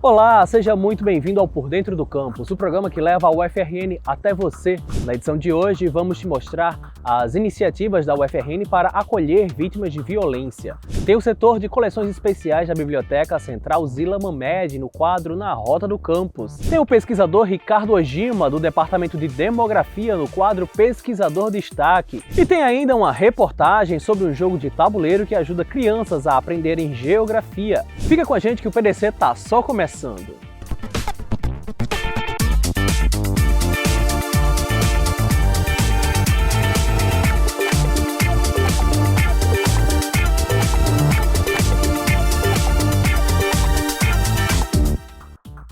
Olá, seja muito bem-vindo ao Por Dentro do Campus, o programa que leva a UFRN até você. Na edição de hoje, vamos te mostrar as iniciativas da UFRN para acolher vítimas de violência. Tem o setor de coleções especiais da Biblioteca Central Zila Mamed no quadro Na Rota do Campus. Tem o pesquisador Ricardo Ojima, do Departamento de Demografia, no quadro Pesquisador Destaque. E tem ainda uma reportagem sobre um jogo de tabuleiro que ajuda crianças a aprenderem geografia. Fica com a gente que o PDC tá só começando.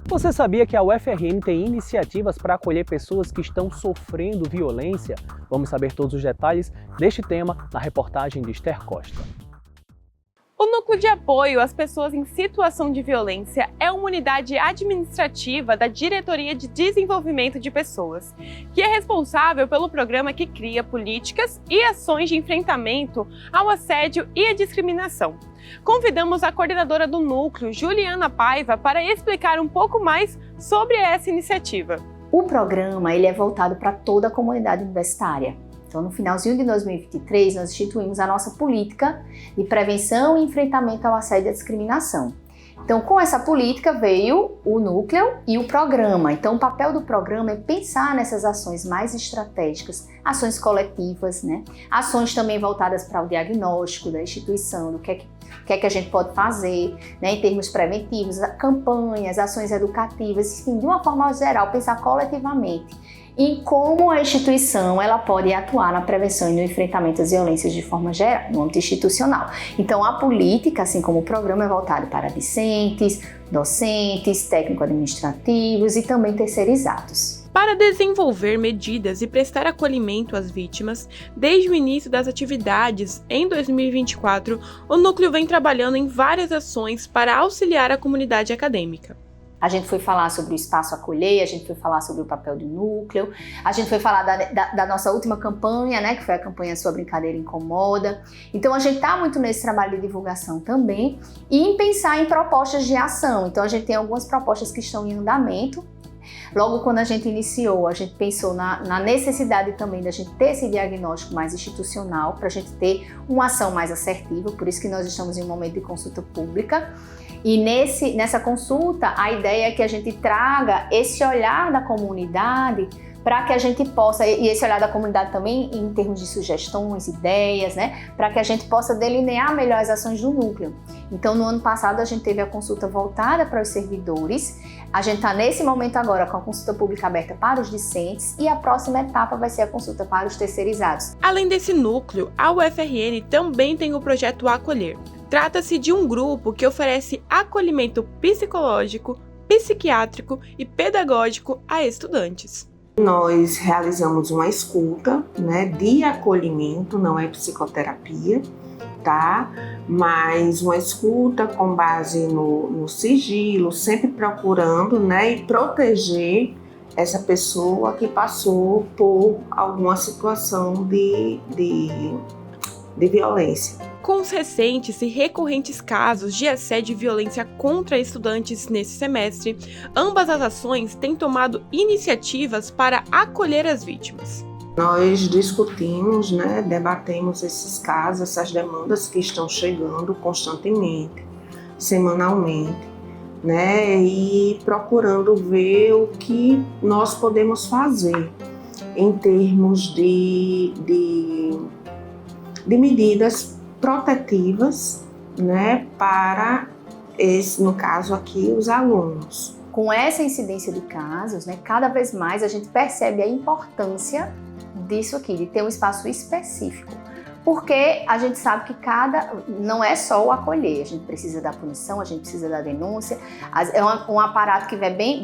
Você sabia que a UFRN tem iniciativas para acolher pessoas que estão sofrendo violência? Vamos saber todos os detalhes deste tema na reportagem de Esther Costa. O Núcleo de Apoio às Pessoas em Situação de Violência é uma unidade administrativa da Diretoria de Desenvolvimento de Pessoas, que é responsável pelo programa que cria políticas e ações de enfrentamento ao assédio e à discriminação. Convidamos a coordenadora do Núcleo, Juliana Paiva, para explicar um pouco mais sobre essa iniciativa. O programa ele é voltado para toda a comunidade universitária. Então, no finalzinho de 2023, nós instituímos a nossa política de prevenção e enfrentamento ao assédio e à discriminação. Então, com essa política veio o núcleo e o programa. Então, o papel do programa é pensar nessas ações mais estratégicas, ações coletivas, né? Ações também voltadas para o diagnóstico da instituição, do que é que a gente pode fazer, né, em termos preventivos, campanhas, ações educativas, enfim, de uma forma geral, pensar coletivamente em como a instituição ela pode atuar na prevenção e no enfrentamento às violências de forma geral, no âmbito institucional. Então, a política, assim como o programa, é voltado para discentes, docentes, técnico-administrativos e também terceirizados. Para desenvolver medidas e prestar acolhimento às vítimas, desde o início das atividades, em 2024, o Núcleo vem trabalhando em várias ações para auxiliar a comunidade acadêmica. A gente foi falar sobre o espaço acolher, a gente foi falar sobre o papel do núcleo, a gente foi falar da nossa última campanha, né, que foi a campanha Sua Brincadeira Incomoda. Então a gente está muito nesse trabalho de divulgação também e em pensar em propostas de ação. Então a gente tem algumas propostas que estão em andamento. Logo quando a gente iniciou, a gente pensou na necessidade também da gente ter esse diagnóstico mais institucional, para a gente ter uma ação mais assertiva, por isso que nós estamos em um momento de consulta pública. E nessa consulta, a ideia é que a gente traga esse olhar da comunidade para que a gente possa, e esse olhar da comunidade também em termos de sugestões, ideias, né, para que a gente possa delinear melhor as ações do núcleo. Então, no ano passado, a gente teve a consulta voltada para os servidores, a gente está nesse momento agora com a consulta pública aberta para os discentes e a próxima etapa vai ser a consulta para os terceirizados. Além desse núcleo, a UFRN também tem o projeto Acolher. Trata-se de um grupo que oferece acolhimento psicológico, psiquiátrico e pedagógico a estudantes. Nós realizamos uma escuta, né, de acolhimento, não é psicoterapia, tá? Mas uma escuta com base no sigilo, sempre procurando, né, e proteger essa pessoa que passou por alguma situação de violência. Com os recentes e recorrentes casos de assédio e violência contra estudantes nesse semestre, ambas as ações têm tomado iniciativas para acolher as vítimas. Nós discutimos, né, debatemos esses casos, essas demandas que estão chegando constantemente, semanalmente, né, e procurando ver o que nós podemos fazer em termos de medidas protetivas, né, para no caso aqui, os alunos. Com essa incidência de casos, né, cada vez mais a gente percebe a importância disso aqui, de ter um espaço específico. Porque a gente sabe que não é só o acolher, a gente precisa da punição, a gente precisa da denúncia, é um aparato que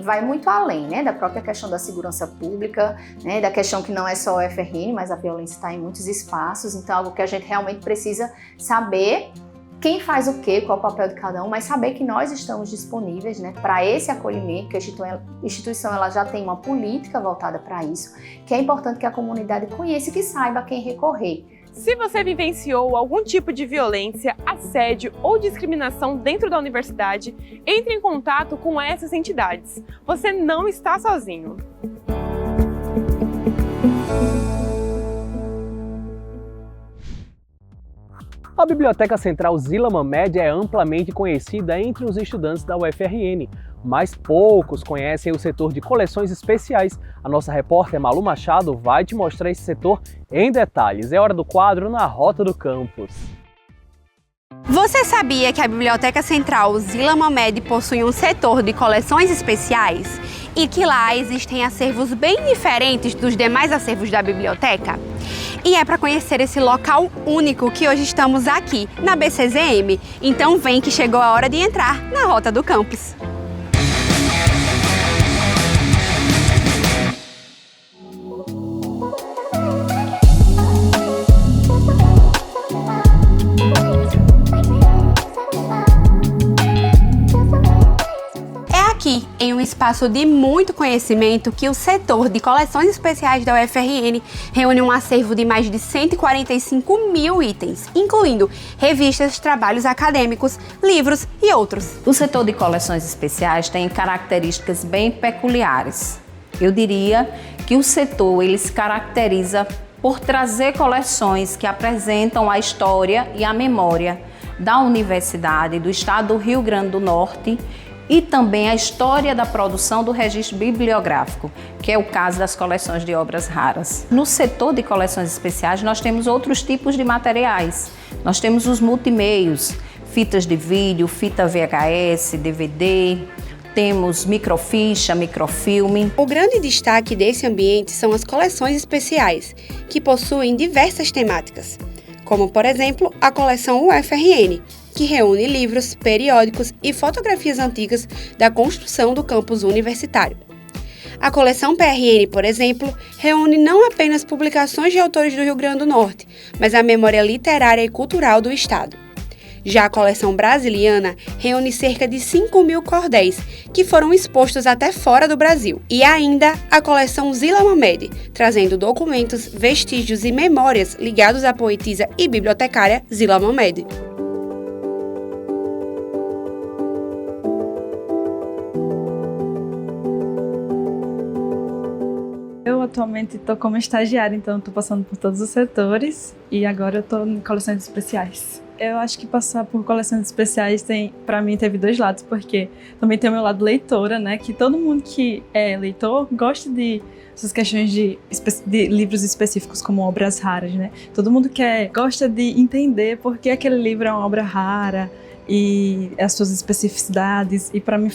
vai muito além, né, da própria questão da segurança pública, né, da questão que não é só o UFRN, mas a violência está em muitos espaços, então é algo que a gente realmente precisa saber quem faz o quê, qual é o papel de cada um, mas saber que nós estamos disponíveis, né, para esse acolhimento, que a instituição ela já tem uma política voltada para isso, que é importante que a comunidade conheça e que saiba a quem recorrer. Se você vivenciou algum tipo de violência, assédio ou discriminação dentro da universidade, entre em contato com essas entidades. Você não está sozinho. A Biblioteca Central Zila Mamed é amplamente conhecida entre os estudantes da UFRN, mas poucos conhecem o setor de coleções especiais. A nossa repórter Malu Machado vai te mostrar esse setor em detalhes. É hora do quadro Na Rota do Campus. Você sabia que a Biblioteca Central Zila Mamed possui um setor de coleções especiais e que lá existem acervos bem diferentes dos demais acervos da biblioteca? E é para conhecer esse local único que hoje estamos aqui, na BCZM. Então vem que chegou a hora de entrar na Rota do Campus. Aqui, em um espaço de muito conhecimento, que o setor de coleções especiais da UFRN reúne um acervo de mais de 145 mil itens, incluindo revistas, trabalhos acadêmicos, livros e outros. O setor de coleções especiais tem características bem peculiares. Eu diria que o setor ele se caracteriza por trazer coleções que apresentam a história e a memória da Universidade do Estado do Rio Grande do Norte e também a história da produção do registro bibliográfico, que é o caso das coleções de obras raras. No setor de coleções especiais, nós temos outros tipos de materiais. Nós temos os multimeios, fitas de vídeo, fita VHS, DVD, temos microficha, microfilme. O grande destaque desse ambiente são as coleções especiais, que possuem diversas temáticas, como, por exemplo, a coleção UFRN, que reúne livros, periódicos e fotografias antigas da construção do campus universitário. A coleção PRN, por exemplo, reúne não apenas publicações de autores do Rio Grande do Norte, mas a memória literária e cultural do estado. Já a coleção brasiliana reúne cerca de 5.000 cordéis, que foram expostos até fora do Brasil. E ainda a coleção Zila Mamed, trazendo documentos, vestígios e memórias ligados à poetisa e bibliotecária Zila Mamed. Eu atualmente estou como estagiária, então estou passando por todos os setores e agora eu estou em coleções especiais. Eu acho que passar por coleções especiais para mim teve dois lados, porque também tem o meu lado leitora, né? Que todo mundo que é leitor gosta de essas questões de livros específicos como obras raras, né? Todo mundo gosta de entender por que aquele livro é uma obra rara e as suas especificidades, e para mim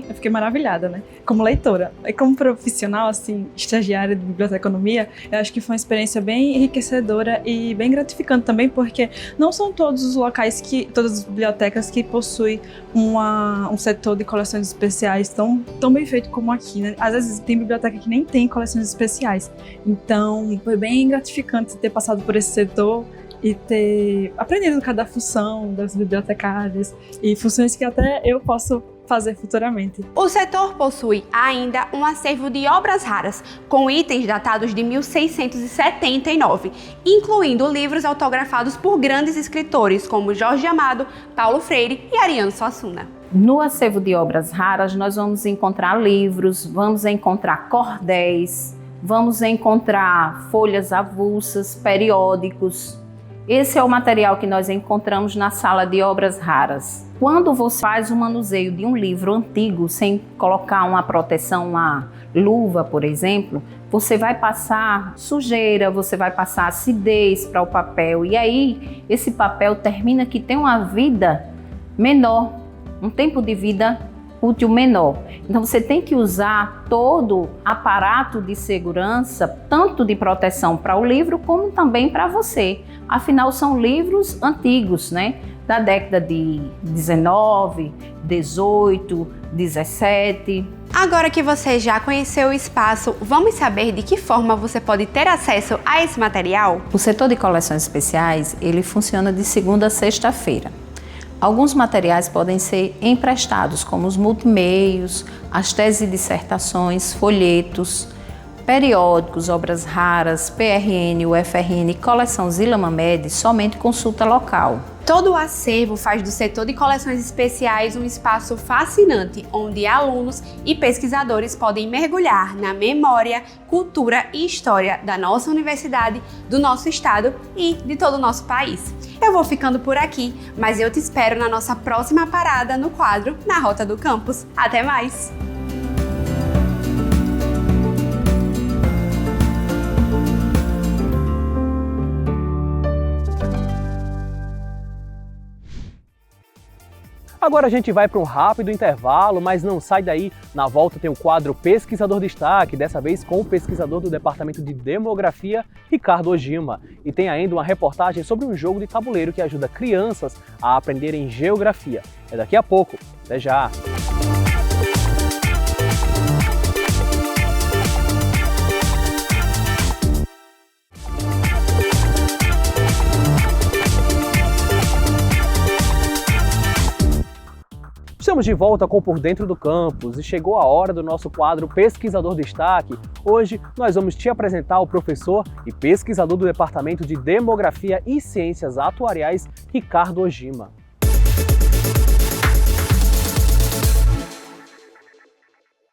eu fiquei maravilhada, né? Como leitora. E como profissional, assim, estagiária de biblioteconomia, eu acho que foi uma experiência bem enriquecedora e bem gratificante também, porque não são todos os locais, todas as bibliotecas que possuem um setor de coleções especiais tão bem feito como aqui, né? Às vezes tem biblioteca que nem tem coleções especiais, então foi bem gratificante ter passado por esse setor e ter aprendido cada função das bibliotecárias e funções que até eu posso fazer futuramente. O setor possui ainda um acervo de obras raras, com itens datados de 1679, incluindo livros autografados por grandes escritores como Jorge Amado, Paulo Freire e Ariano Suassuna. No acervo de obras raras, nós vamos encontrar livros, vamos encontrar cordéis, vamos encontrar folhas avulsas, periódicos. Esse é o material que nós encontramos na sala de obras raras. Quando você faz o manuseio de um livro antigo, sem colocar uma proteção, uma luva, por exemplo, você vai passar sujeira, você vai passar acidez para o papel. E aí, esse papel termina que tem uma vida menor, um tempo de vida útil menor. Então você tem que usar todo aparato de segurança, tanto de proteção para o livro, como também para você. Afinal, são livros antigos, né? Da década de 19, 18, 17. Agora que você já conheceu o espaço, vamos saber de que forma você pode ter acesso a esse material? O setor de coleções especiais, ele funciona de segunda a sexta-feira. Alguns materiais podem ser emprestados, como os multimeios, as teses e dissertações, folhetos. periódicos, obras raras, PRN, UFRN, coleção Zila Mamed, somente consulta local. Todo o acervo faz do setor de coleções especiais um espaço fascinante, onde alunos e pesquisadores podem mergulhar na memória, cultura e história da nossa universidade, do nosso estado e de todo o nosso país. Eu vou ficando por aqui, mas eu te espero na nossa próxima parada no quadro Na Rota do Campus. Até mais! Agora a gente vai para um rápido intervalo, mas não sai daí. Na volta tem o quadro Pesquisador Destaque, dessa vez com o pesquisador do Departamento de Demografia, Ricardo Ojima. E tem ainda uma reportagem sobre um jogo de tabuleiro que ajuda crianças a aprenderem geografia. É daqui a pouco. Até já! Estamos de volta com Por Dentro do Campus e chegou a hora do nosso quadro Pesquisador Destaque. Hoje nós vamos te apresentar o professor e pesquisador do Departamento de Demografia e Ciências Atuariais, Ricardo Ojima.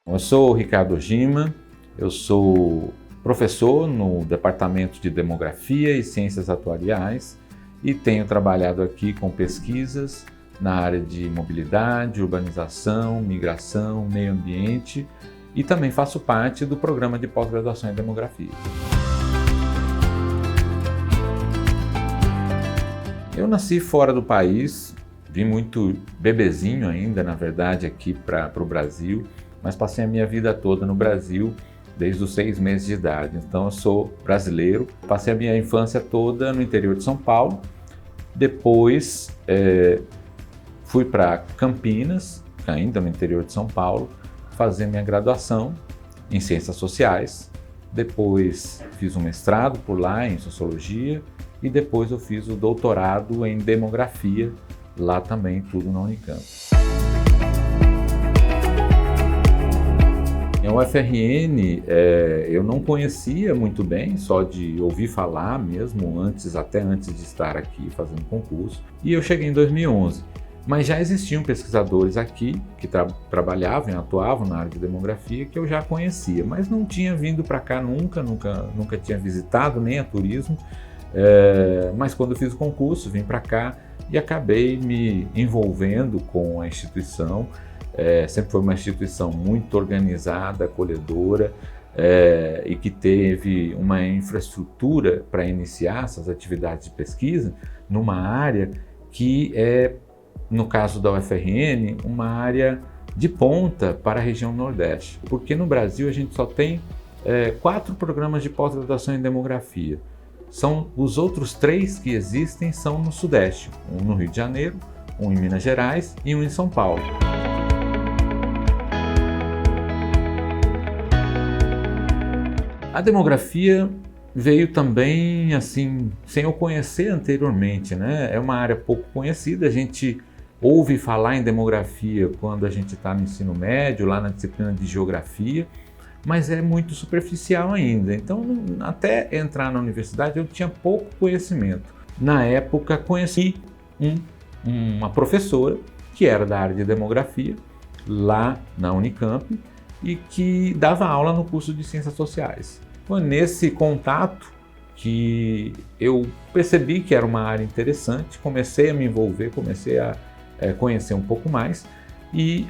Eu sou o Ricardo Ojima, eu sou professor no Departamento de Demografia e Ciências Atuariais e tenho trabalhado aqui com pesquisas na área de mobilidade, urbanização, migração, meio ambiente e também faço parte do programa de pós-graduação em demografia. Eu nasci fora do país, vim muito bebezinho ainda, na verdade, aqui para o Brasil, mas passei a minha vida toda no Brasil, desde os 6 meses de idade. Então eu sou brasileiro, passei a minha infância toda no interior de São Paulo, depois fui para Campinas, ainda no interior de São Paulo, fazer minha graduação em Ciências Sociais. Depois fiz um mestrado por lá em Sociologia e depois eu fiz o doutorado em Demografia, lá também, tudo na Unicamp. A UFRN eu não conhecia muito bem, só de ouvir falar mesmo, até antes de estar aqui fazendo concurso. E eu cheguei em 2011. Mas já existiam pesquisadores aqui que trabalhavam e atuavam na área de demografia que eu já conhecia, mas não tinha vindo para cá nunca tinha visitado nem a turismo, mas quando eu fiz o concurso vim para cá e acabei me envolvendo com a instituição. Sempre foi uma instituição muito organizada, acolhedora e que teve uma infraestrutura para iniciar essas atividades de pesquisa numa área que no caso da UFRN, uma área de ponta para a região Nordeste, porque no Brasil a gente só tem 4 programas de pós-graduação em demografia. Os outros 3 que existem são no Sudeste, um no Rio de Janeiro, um em Minas Gerais e um em São Paulo. A demografia veio também assim, sem eu conhecer anteriormente, né? É uma área pouco conhecida, a gente ouve falar em demografia quando a gente está no ensino médio, lá na disciplina de geografia, mas é muito superficial ainda. Então, até entrar na universidade, eu tinha pouco conhecimento. Na época, conheci uma professora que era da área de demografia, lá na Unicamp, e que dava aula no curso de Ciências Sociais. Foi nesse contato que eu percebi que era uma área interessante, comecei a me envolver, comecei a conhecer um pouco mais e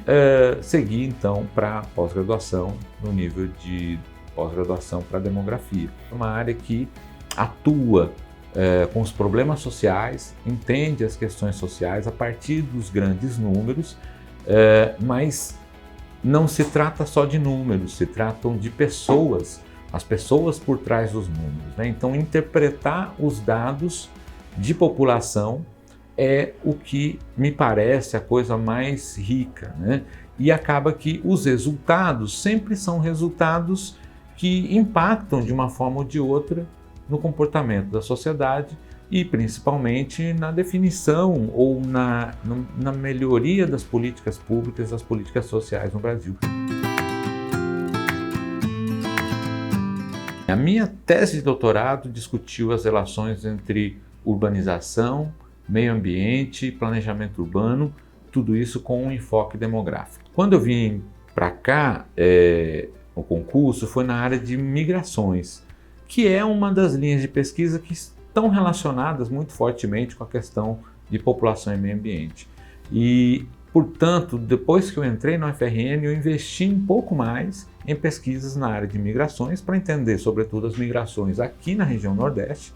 segui então para pós-graduação, no nível de pós-graduação para demografia. Uma área que atua com os problemas sociais, entende as questões sociais a partir dos grandes números, mas não se trata só de números, se tratam de pessoas, as pessoas por trás dos números, né? Então, interpretar os dados de população é o que me parece a coisa mais rica, né? E acaba que os resultados sempre são resultados que impactam de uma forma ou de outra no comportamento da sociedade e principalmente na definição ou na melhoria das políticas públicas, das políticas sociais no Brasil. A minha tese de doutorado discutiu as relações entre urbanização, meio ambiente, planejamento urbano, tudo isso com um enfoque demográfico. Quando eu vim para cá, o concurso foi na área de migrações, que é uma das linhas de pesquisa que estão relacionadas muito fortemente com a questão de população e meio ambiente. E, portanto, depois que eu entrei no UFRN, eu investi um pouco mais em pesquisas na área de migrações para entender, sobretudo, as migrações aqui na região Nordeste,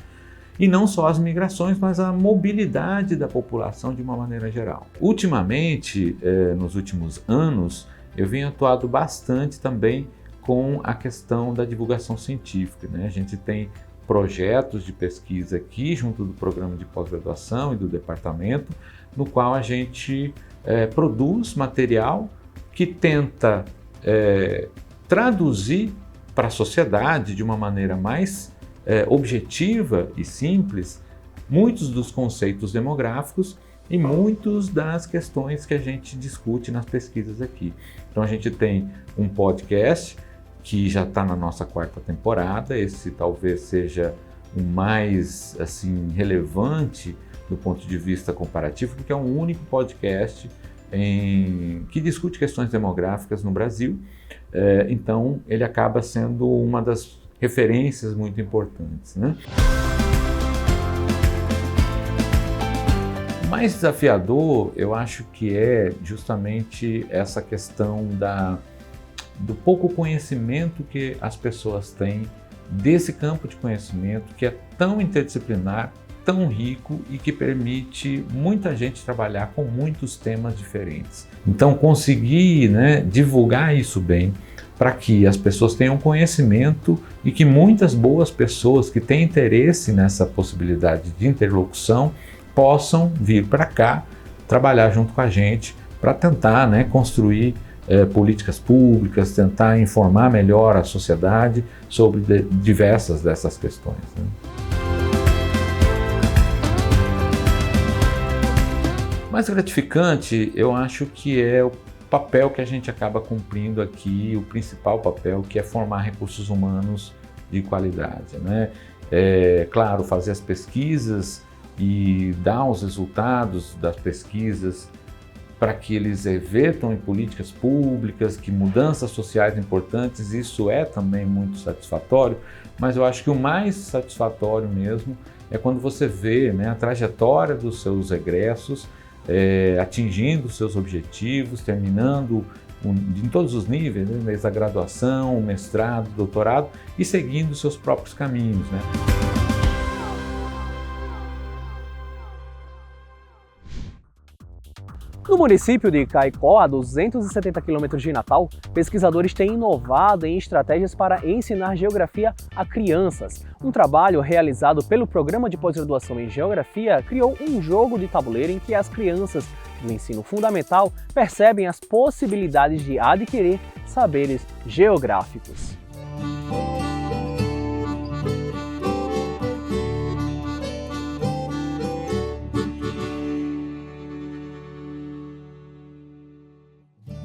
e não só as migrações, mas a mobilidade da população de uma maneira geral. Ultimamente, nos últimos anos, eu venho atuado bastante também com a questão da divulgação científica, né? A gente tem projetos de pesquisa aqui, junto do programa de pós-graduação e do departamento, no qual a gente produz material que tenta traduzir para a sociedade de uma maneira mais objetiva e simples muitos dos conceitos demográficos e muitas das questões que a gente discute nas pesquisas aqui. Então a gente tem um podcast que já está na nossa 4ª temporada, esse talvez seja o mais relevante do ponto de vista comparativo, porque é um único podcast que discute questões demográficas no Brasil, então ele acaba sendo uma das referências muito importantes, né? O mais desafiador, eu acho que é justamente essa questão do pouco conhecimento que as pessoas têm desse campo de conhecimento que é tão interdisciplinar, tão rico e que permite muita gente trabalhar com muitos temas diferentes. Então, conseguir, divulgar isso bem, para que as pessoas tenham conhecimento e que muitas boas pessoas que têm interesse nessa possibilidade de interlocução possam vir para cá, trabalhar junto com a gente para tentar construir políticas públicas, tentar informar melhor a sociedade sobre diversas dessas questões, né? Mais gratificante, eu acho que é o papel que a gente acaba cumprindo aqui, o principal papel, que é formar recursos humanos de qualidade, né? Claro, fazer as pesquisas e dar os resultados das pesquisas para que eles revertam em políticas públicas, que mudanças sociais importantes, isso é também muito satisfatório, mas eu acho que o mais satisfatório mesmo é quando você vê a trajetória dos seus egressos, atingindo seus objetivos, terminando em todos os níveis, desde a graduação, o mestrado, o doutorado, e seguindo seus próprios caminhos, né? No município de Caicó, a 270 quilômetros de Natal, pesquisadores têm inovado em estratégias para ensinar geografia a crianças. Um trabalho realizado pelo Programa de Pós-Graduação em Geografia criou um jogo de tabuleiro em que as crianças do ensino fundamental percebem as possibilidades de adquirir saberes geográficos.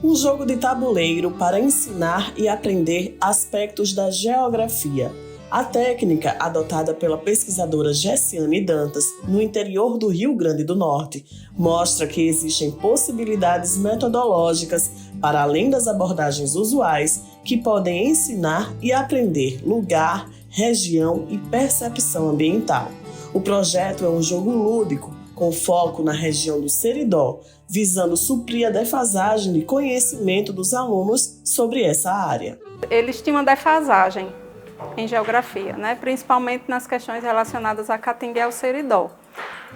Um jogo de tabuleiro para ensinar e aprender aspectos da geografia. A técnica, adotada pela pesquisadora Gessiane Dantas, no interior do Rio Grande do Norte, mostra que existem possibilidades metodológicas, para além das abordagens usuais, que podem ensinar e aprender lugar, região e percepção ambiental. O projeto é um jogo lúdico, com foco na região do Seridó, visando suprir a defasagem de conhecimento dos alunos sobre essa área. Eles tinham uma defasagem em geografia, principalmente nas questões relacionadas a Caatinga e ao Seridó.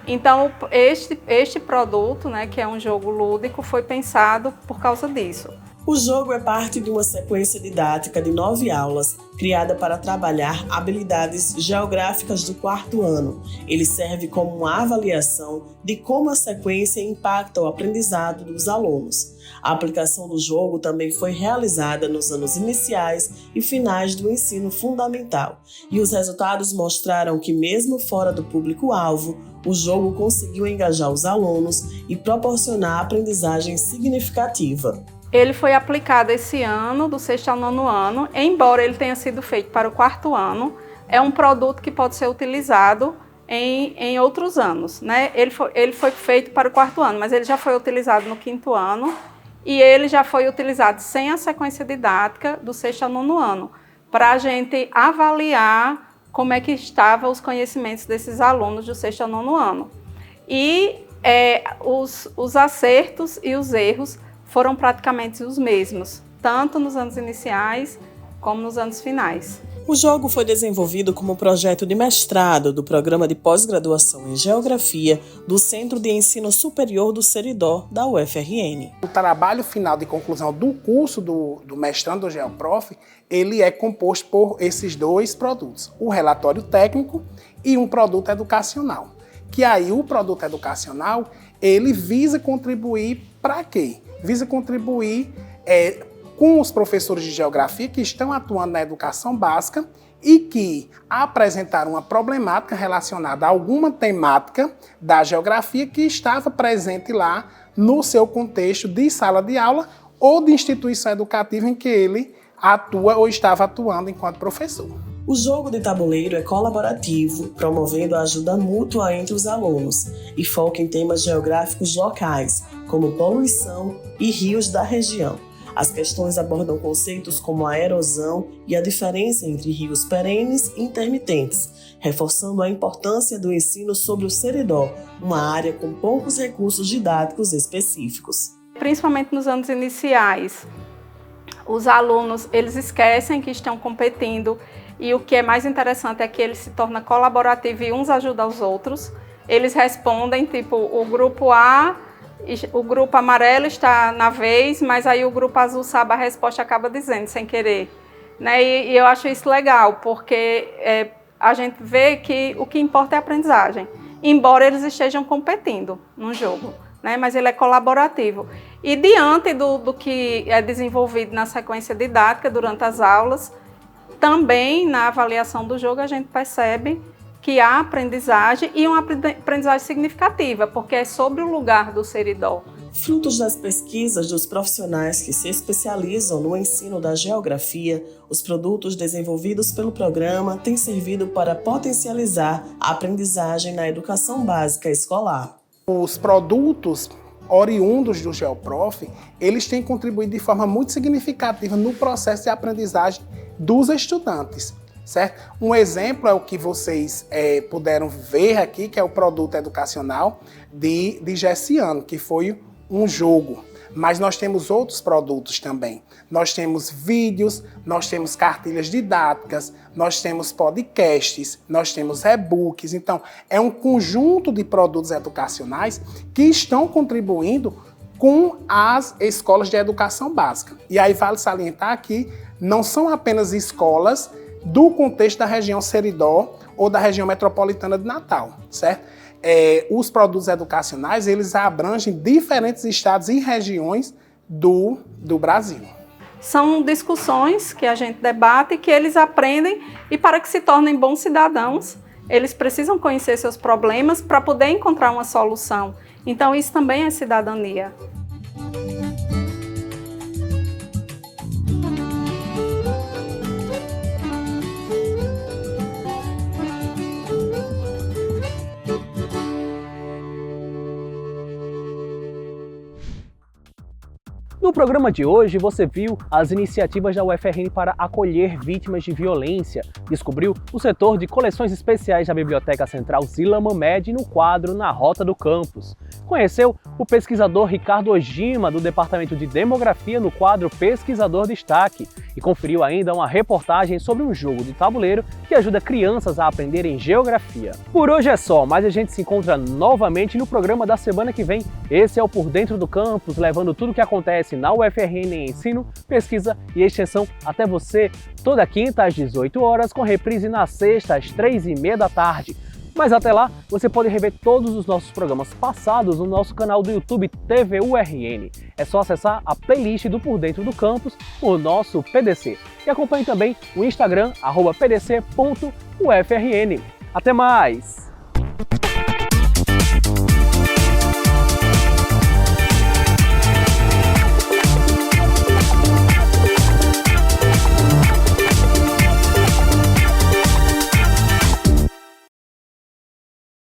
Então, este produto, que é um jogo lúdico, foi pensado por causa disso. O jogo é parte de uma sequência didática de 9 aulas, criada para trabalhar habilidades geográficas do 4º ano. Ele serve como uma avaliação de como a sequência impacta o aprendizado dos alunos. A aplicação do jogo também foi realizada nos anos iniciais e finais do ensino fundamental, e os resultados mostraram que, mesmo fora do público-alvo, o jogo conseguiu engajar os alunos e proporcionar aprendizagem significativa. ele foi aplicado esse ano, do 6º ao 9º ano, embora ele tenha sido feito para o 4º ano, é um produto que pode ser utilizado em outros anos, né? Ele foi feito para o 4º ano, mas ele já foi utilizado no 5º ano e ele já foi utilizado sem a sequência didática do 6º ao 9º ano, para a gente avaliar como é que estavam os conhecimentos desses alunos do 6º ao 9º ano. E os acertos e os erros foram praticamente os mesmos, tanto nos anos iniciais como nos anos finais. O jogo foi desenvolvido como projeto de mestrado do Programa de Pós-Graduação em Geografia do Centro de Ensino Superior do Seridó, da UFRN. O trabalho final de conclusão do curso do mestrando do GeoProf, ele é composto por esses dois produtos, o relatório técnico e um produto educacional. Que aí o produto educacional, ele visa contribuir para quê? Visa contribuir com os professores de geografia que estão atuando na educação básica e que apresentaram uma problemática relacionada a alguma temática da geografia que estava presente lá no seu contexto de sala de aula ou de instituição educativa em que ele atua ou estava atuando enquanto professor. O jogo de tabuleiro é colaborativo, promovendo a ajuda mútua entre os alunos e foca em temas geográficos locais, como poluição e rios da região. As questões abordam conceitos como a erosão e a diferença entre rios perenes e intermitentes, reforçando a importância do ensino sobre o Seridó, uma área com poucos recursos didáticos específicos. Principalmente nos anos iniciais, os alunos eles esquecem que estão competindo e o que é mais interessante é que ele se torna colaborativo e uns ajudam os outros. Eles respondem, tipo, o grupo A, o grupo amarelo está na vez, mas aí o grupo azul sabe a resposta e acaba dizendo, sem querer. Né? E eu acho isso legal, porque a gente vê que o que importa é a aprendizagem, embora eles estejam competindo no jogo, né? Mas ele é colaborativo. E diante do que é desenvolvido na sequência didática durante as aulas, também na avaliação do jogo a gente percebe que há aprendizagem e uma aprendizagem significativa, porque é sobre o lugar do Seridó. Frutos das pesquisas dos profissionais que se especializam no ensino da geografia, os produtos desenvolvidos pelo programa têm servido para potencializar a aprendizagem na educação básica escolar. Os produtos oriundos do GeoProf, eles têm contribuído de forma muito significativa no processo de aprendizagem dos estudantes. Certo? Um exemplo é o que vocês puderam ver aqui, que é o produto educacional de Gessiano, que foi um jogo. Mas nós temos outros produtos também. Nós temos vídeos, nós temos cartilhas didáticas, nós temos podcasts, nós temos e-books. Então, é um conjunto de produtos educacionais que estão contribuindo com as escolas de educação básica. E aí vale salientar que não são apenas escolas do contexto da região Seridó ou da região metropolitana de Natal, certo? Os produtos educacionais, eles abrangem diferentes estados e regiões do Brasil. São discussões que a gente debate e que eles aprendem, e para que se tornem bons cidadãos, eles precisam conhecer seus problemas para poder encontrar uma solução. Então isso também é cidadania. No programa de hoje, você viu as iniciativas da UFRN para acolher vítimas de violência, descobriu o setor de coleções especiais da Biblioteca Central Zila Mamed no quadro Na Rota do Campus, conheceu o pesquisador Ricardo Ojima, do Departamento de Demografia, no quadro Pesquisador Destaque, e conferiu ainda uma reportagem sobre um jogo de tabuleiro que ajuda crianças a aprenderem geografia. Por hoje é só, mas a gente se encontra novamente no programa da semana que vem. Esse é o Por Dentro do Campus, levando tudo o que acontece na UFRN em ensino, pesquisa e extensão até você, toda quinta às 18 horas, com reprise na sexta às 3h30 da tarde. Mas até lá, você pode rever todos os nossos programas passados no nosso canal do YouTube TV URN. É só acessar a playlist do Por Dentro do Campus, o nosso PDC. E acompanhe também o Instagram, @pdc.ufrn. Até mais!